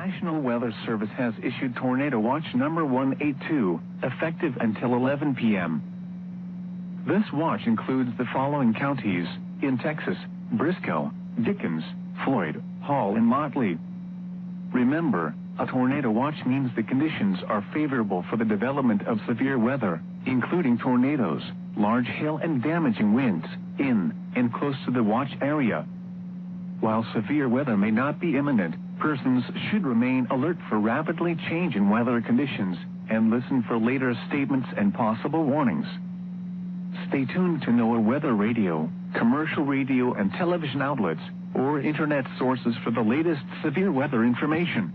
National Weather Service has issued Tornado Watch number 182, effective until 11 p.m. This watch includes the following counties in Texas: Briscoe, Dickens, Floyd, Hall, and Motley. Remember, a tornado watch means the conditions are favorable for the development of severe weather, including tornadoes, large hail, and damaging winds, in and close to the watch area. While severe weather may not be imminent, persons should remain alert for rapidly changing weather conditions and listen for later statements and possible warnings. Stay tuned to NOAA weather radio, commercial radio and television outlets, or internet sources for the latest severe weather information.